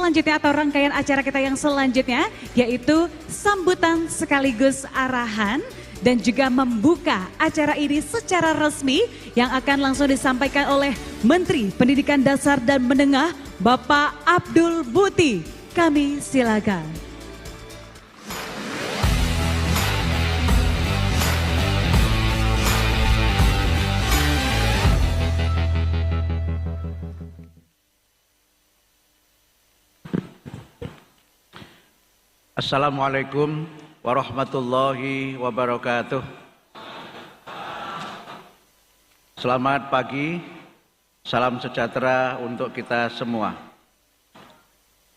selanjutnya atau rangkaian acara kita yang selanjutnya, yaitu sambutan sekaligus arahan dan juga membuka acara ini secara resmi yang akan langsung disampaikan oleh Menteri Pendidikan Dasar dan Menengah, Bapak Abdul Buti. Kami silakan. Assalamualaikum warahmatullahi wabarakatuh. Selamat pagi, salam sejahtera untuk kita semua.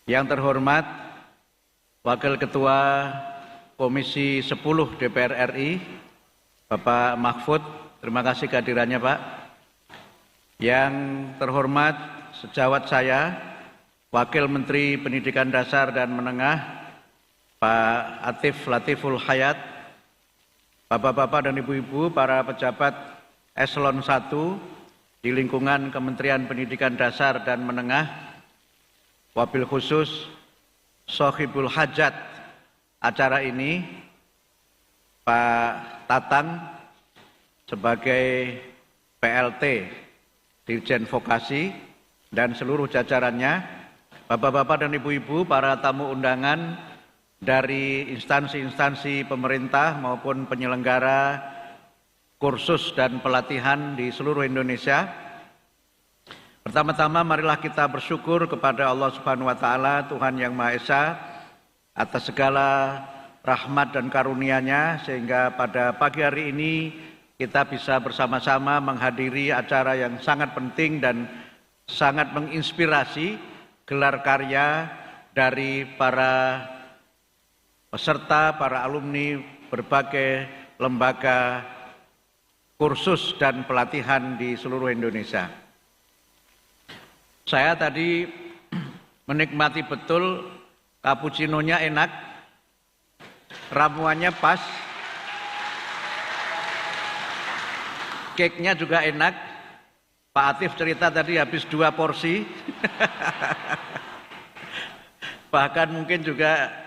Yang terhormat Wakil Ketua Komisi 10 DPR RI, Bapak Mahfud, terima kasih kehadirannya Pak. Yang terhormat sejawat saya, Wakil Menteri Pendidikan Dasar dan Menengah, Pak Atif Latiful Hayat, Bapak-bapak dan Ibu-ibu, para pejabat Eselon 1 di lingkungan Kementerian Pendidikan Dasar dan Menengah, wabil khusus Sohibul Hajat acara ini, Pak Tatang sebagai PLT Dirjen Vokasi dan seluruh jajarannya, Bapak-bapak dan Ibu-ibu, para tamu undangan dari instansi-instansi pemerintah maupun penyelenggara kursus dan pelatihan di seluruh Indonesia. Pertama-tama marilah kita bersyukur kepada Allah Subhanahu wa taala, Tuhan yang Maha Esa, atas segala rahmat dan karunia-Nya sehingga pada pagi hari ini kita bisa bersama-sama menghadiri acara yang sangat penting dan sangat menginspirasi, gelar karya dari para peserta, para alumni berbagai lembaga kursus dan pelatihan di seluruh Indonesia. Saya tadi menikmati betul, cappuccino-nya enak, ramuannya pas, cake-nya juga enak. Pak Atif cerita tadi habis 2 porsi. Bahkan mungkin juga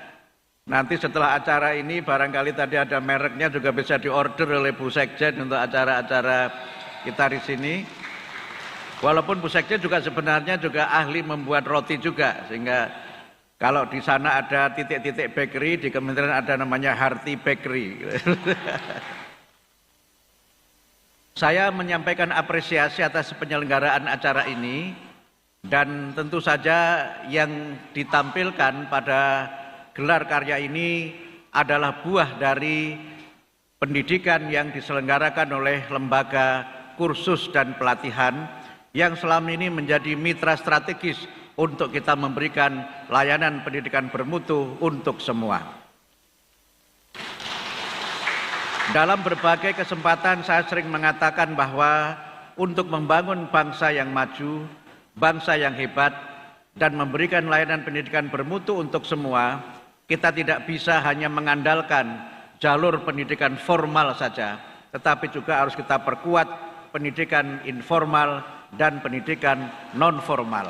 nanti setelah acara ini barangkali tadi ada mereknya juga bisa diorder oleh Bu Sekjen untuk acara-acara kita di sini. Walaupun Bu Sekjen juga sebenarnya juga ahli membuat roti juga, sehingga kalau di sana ada titik-titik bakery, di kementerian ada namanya Hearty Bakery. Saya menyampaikan apresiasi atas penyelenggaraan acara ini dan tentu saja yang ditampilkan pada gelar karya ini adalah buah dari pendidikan yang diselenggarakan oleh lembaga kursus dan pelatihan yang selama ini menjadi mitra strategis untuk kita memberikan layanan pendidikan bermutu untuk semua. Dalam berbagai kesempatan saya sering mengatakan bahwa untuk membangun bangsa yang maju, bangsa yang hebat, dan memberikan layanan pendidikan bermutu untuk semua, kita tidak bisa hanya mengandalkan jalur pendidikan formal saja, tetapi juga harus kita perkuat pendidikan informal dan pendidikan non-formal.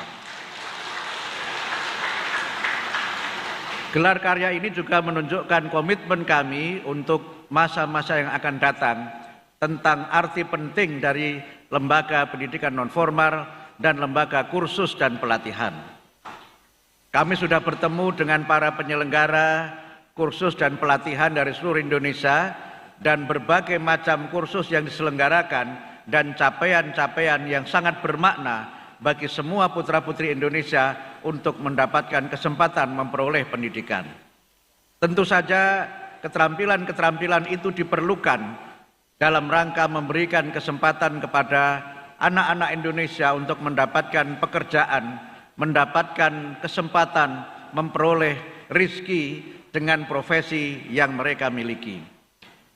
Gelar karya ini juga menunjukkan komitmen kami untuk masa-masa yang akan datang tentang arti penting dari lembaga pendidikan non-formal dan lembaga kursus dan pelatihan. Kami sudah bertemu dengan para penyelenggara kursus dan pelatihan dari seluruh Indonesia dan berbagai macam kursus yang diselenggarakan dan capaian-capaian yang sangat bermakna bagi semua putra-putri Indonesia untuk mendapatkan kesempatan memperoleh pendidikan. Tentu saja keterampilan-keterampilan itu diperlukan dalam rangka memberikan kesempatan kepada anak-anak Indonesia untuk mendapatkan pekerjaan, mendapatkan kesempatan memperoleh rezeki dengan profesi yang mereka miliki.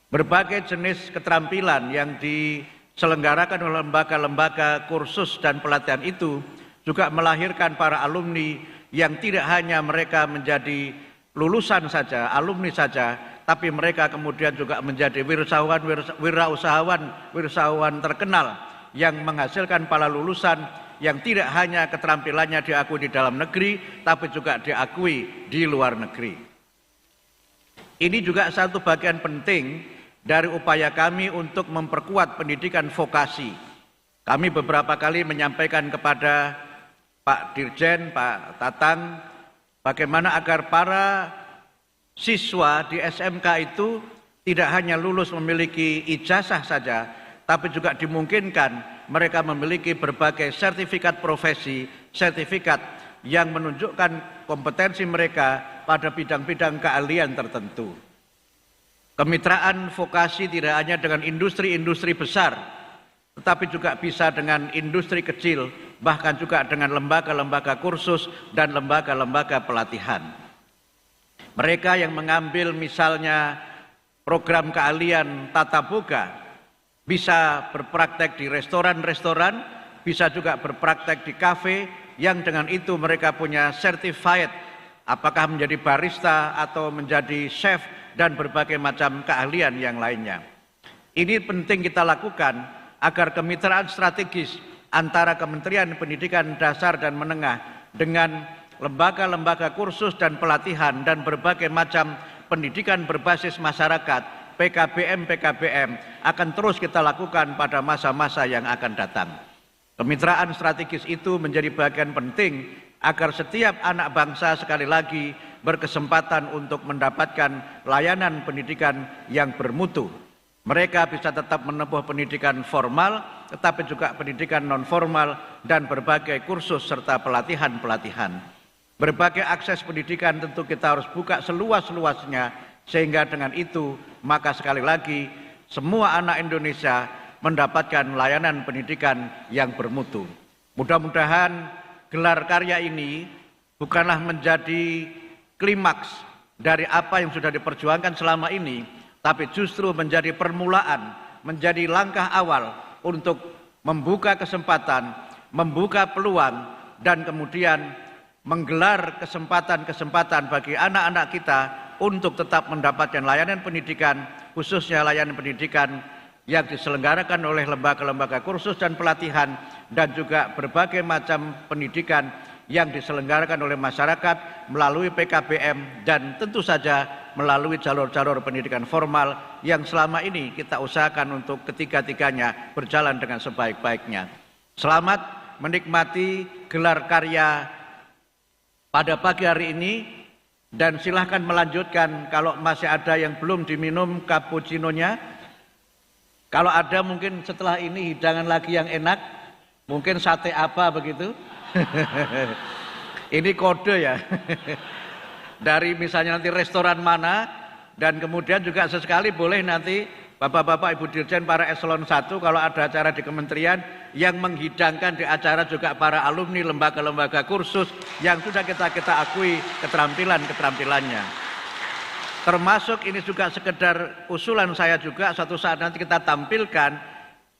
Berbagai jenis keterampilan yang diselenggarakan oleh lembaga-lembaga kursus dan pelatihan itu juga melahirkan para alumni yang tidak hanya mereka menjadi lulusan saja, alumni saja, tapi mereka kemudian juga menjadi wirausahawan terkenal yang menghasilkan para lulusan yang tidak hanya keterampilannya diakui di dalam negeri, tapi juga diakui di luar negeri. Ini juga satu bagian penting dari upaya kami untuk memperkuat pendidikan vokasi. Kami beberapa kali menyampaikan kepada Pak Dirjen, Pak Tatang, bagaimana agar para siswa di SMK itu tidak hanya lulus memiliki ijazah saja, tapi juga dimungkinkan mereka memiliki berbagai sertifikat profesi, sertifikat yang menunjukkan kompetensi mereka pada bidang-bidang keahlian tertentu. Kemitraan vokasi tidak hanya dengan industri-industri besar, tetapi juga bisa dengan industri kecil, bahkan juga dengan lembaga-lembaga kursus dan lembaga-lembaga pelatihan. Mereka yang mengambil misalnya program keahlian tata boga, bisa berpraktek di restoran-restoran, bisa juga berpraktek di kafe, yang dengan itu mereka punya certified, apakah menjadi barista atau menjadi chef, dan berbagai macam keahlian yang lainnya. Ini penting kita lakukan agar kemitraan strategis antara Kementerian Pendidikan Dasar dan Menengah dengan lembaga-lembaga kursus dan pelatihan dan berbagai macam pendidikan berbasis masyarakat, PKBM akan terus kita lakukan pada masa-masa yang akan datang. Kemitraan strategis itu menjadi bagian penting agar setiap anak bangsa sekali lagi berkesempatan untuk mendapatkan layanan pendidikan yang bermutu. Mereka bisa tetap menempuh pendidikan formal, tetapi juga pendidikan non-formal dan berbagai kursus serta pelatihan-pelatihan. Berbagai akses pendidikan tentu kita harus buka seluas-luasnya, sehingga dengan itu maka sekali lagi semua anak Indonesia mendapatkan layanan pendidikan yang bermutu. Mudah-mudahan gelar karya ini bukanlah menjadi klimaks dari apa yang sudah diperjuangkan selama ini, tapi justru menjadi permulaan, menjadi langkah awal untuk membuka kesempatan, membuka peluang, dan kemudian menggelar kesempatan-kesempatan bagi anak-anak kita untuk tetap mendapatkan layanan pendidikan, khususnya layanan pendidikan yang diselenggarakan oleh lembaga-lembaga kursus dan pelatihan, dan juga berbagai macam pendidikan yang diselenggarakan oleh masyarakat melalui PKBM dan tentu saja melalui jalur-jalur pendidikan formal yang selama ini kita usahakan untuk ketiga-tiganya berjalan dengan sebaik-baiknya. Selamat menikmati gelar karya pada pagi hari ini, dan silahkan melanjutkan kalau masih ada yang belum diminum cappuccino-nya. Kalau ada mungkin setelah ini hidangan lagi yang enak, mungkin sate apa begitu. Ini kode ya. Dari misalnya nanti restoran mana, dan kemudian juga sesekali boleh nanti Bapak-bapak, Ibu Dirjen, para eselon 1 kalau ada acara di kementerian yang menghidangkan di acara juga para alumni lembaga-lembaga kursus yang sudah kita akui keterampilannya. Termasuk ini juga sekedar usulan saya juga, suatu saat nanti kita tampilkan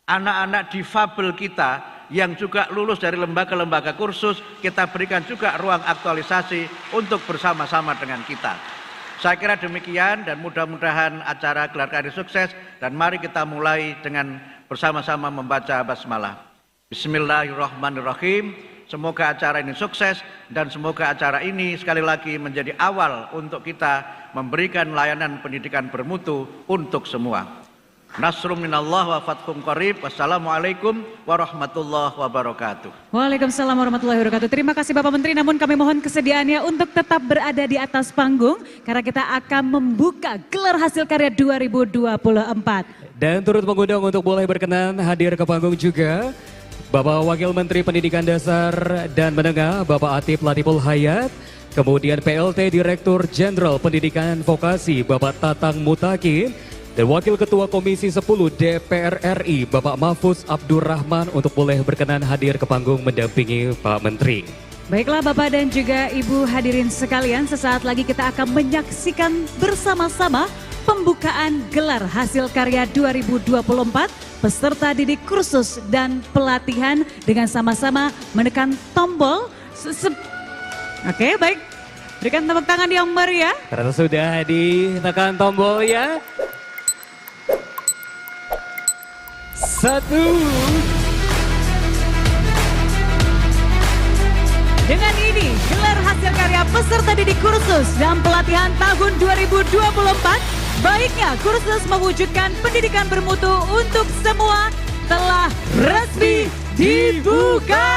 anak-anak difabel kita yang juga lulus dari lembaga-lembaga kursus, kita berikan juga ruang aktualisasi untuk bersama-sama dengan kita. Saya kira demikian, dan mudah-mudahan acara gelar karya sukses, dan mari kita mulai dengan bersama-sama membaca basmalah. Bismillahirrahmanirrahim. Semoga acara ini sukses, dan semoga acara ini sekali lagi menjadi awal untuk kita memberikan layanan pendidikan bermutu untuk semua. Nasrum minallah wa fathum qarib. Wassalamualaikum warahmatullahi wabarakatuh. Waalaikumsalam warahmatullahi wabarakatuh. Terima kasih Bapak Menteri, namun kami mohon kesediaannya untuk tetap berada di atas panggung karena kita akan membuka gelar hasil karya 2024. Dan turut mengundang untuk boleh berkenan hadir ke panggung juga Bapak Wakil Menteri Pendidikan Dasar dan Menengah Bapak Atif Latiful Hayat, kemudian PLT Direktur Jenderal Pendidikan Vokasi Bapak Tatang Mutakin, dan Wakil Ketua Komisi 10 DPR RI Bapak Mahfuz Abdurrahman untuk boleh berkenan hadir ke panggung mendampingi Pak Menteri. Baiklah Bapak dan juga Ibu hadirin sekalian, sesaat lagi kita akan menyaksikan bersama-sama pembukaan gelar hasil karya 2024 peserta didik kursus dan pelatihan dengan sama-sama menekan tombol. Oke, baik. Berikan tepuk tangan yang meriah. Karena sudah ditekan tombol ya. 1, 2, Dengan ini, gelar hasil karya peserta didik kursus dan pelatihan tahun 2024, baiknya kursus mewujudkan pendidikan bermutu untuk semua telah resmi dibuka.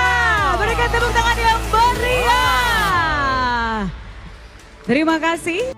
Berikan tepuk tangan yang meriah. Terima kasih.